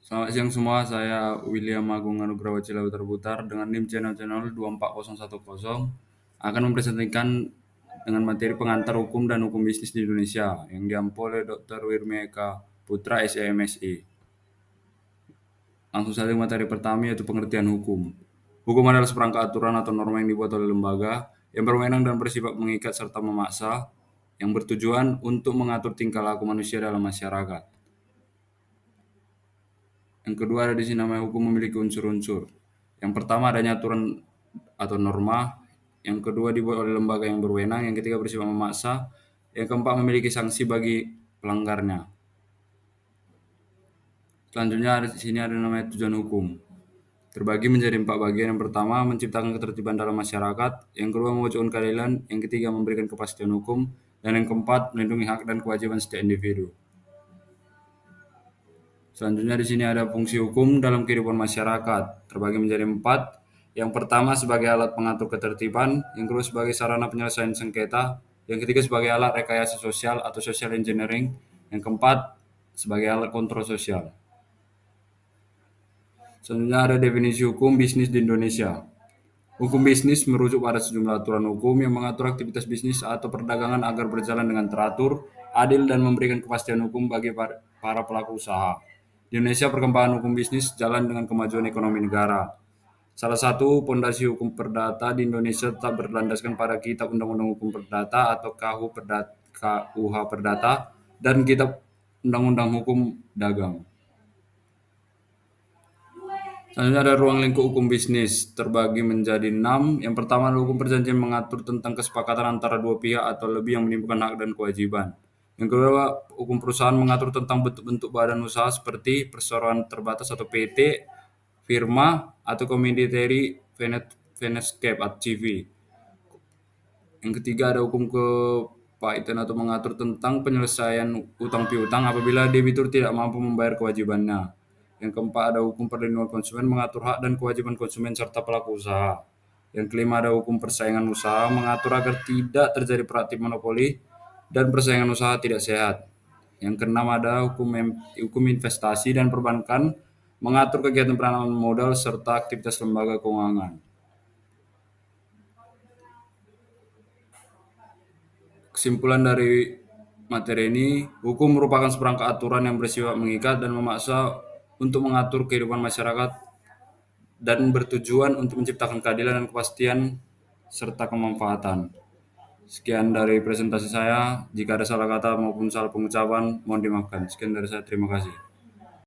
Selamat siang semua, saya William Agung Anugrah Wacila Terputar dengan NIM channel 24010 akan mempresentasikan dengan materi pengantar hukum dan hukum bisnis di Indonesia yang diampu oleh Dr. Wirmeka Putra SMSI. Langsung saja materi pertama yaitu pengertian hukum. Hukum adalah seperangkat aturan atau norma yang dibuat oleh lembaga yang berwenang dan bersifat mengikat serta memaksa yang bertujuan untuk mengatur tingkah laku manusia dalam masyarakat. Yang kedua ada di sini namanya hukum memiliki unsur-unsur. Yang pertama adanya aturan atau norma. Yang kedua dibuat oleh lembaga yang berwenang. Yang ketiga bersifat memaksa. Yang keempat memiliki sanksi bagi pelanggarnya. Selanjutnya ada di sini ada namanya tujuan hukum. Terbagi menjadi 4 bagian. Yang pertama menciptakan ketertiban dalam masyarakat. Yang kedua mewujudkan keadilan. Yang ketiga memberikan kepastian hukum. Dan yang keempat melindungi hak dan kewajiban setiap individu. Selanjutnya di sini ada fungsi hukum dalam kehidupan masyarakat, terbagi menjadi 4. Yang pertama sebagai alat pengatur ketertiban, yang kedua sebagai sarana penyelesaian sengketa, yang ketiga sebagai alat rekayasa sosial atau social engineering, yang keempat sebagai alat kontrol sosial. Selanjutnya ada definisi hukum bisnis di Indonesia. Hukum bisnis merujuk pada sejumlah aturan hukum yang mengatur aktivitas bisnis atau perdagangan agar berjalan dengan teratur, adil, dan memberikan kepastian hukum bagi para pelaku usaha. Di Indonesia, perkembangan hukum bisnis jalan dengan kemajuan ekonomi negara. Salah satu pondasi hukum perdata di Indonesia tetap berlandaskan pada Kitab Undang-Undang Hukum Perdata atau KUH Perdata dan Kitab Undang-Undang Hukum Dagang. Selanjutnya ada ruang lingkup hukum bisnis, terbagi menjadi 6. Yang pertama adalah hukum perjanjian mengatur tentang kesepakatan antara dua pihak atau lebih yang menimbulkan hak dan kewajiban. Yang kedua, hukum perusahaan mengatur tentang bentuk-bentuk badan usaha seperti perseroan terbatas atau PT, firma, atau Community Venescape atau CV. Yang ketiga ada hukum kepahitan atau mengatur tentang penyelesaian utang piutang apabila debitur tidak mampu membayar kewajibannya. Yang keempat ada hukum perlindungan konsumen mengatur hak dan kewajiban konsumen serta pelaku usaha. Yang kelima ada hukum persaingan usaha mengatur agar tidak terjadi praktik monopoli dan persaingan usaha tidak sehat. Yang keenam ada hukum investasi dan perbankan mengatur kegiatan penanaman modal serta aktivitas lembaga keuangan. Kesimpulan dari materi ini, hukum merupakan seperangkat aturan yang bersifat mengikat dan memaksa untuk mengatur kehidupan masyarakat dan bertujuan untuk menciptakan keadilan dan kepastian serta kemanfaatan. Sekian dari presentasi saya. Jika ada salah kata maupun salah pengucapan, mohon dimaafkan. Sekian dari saya. Terima kasih.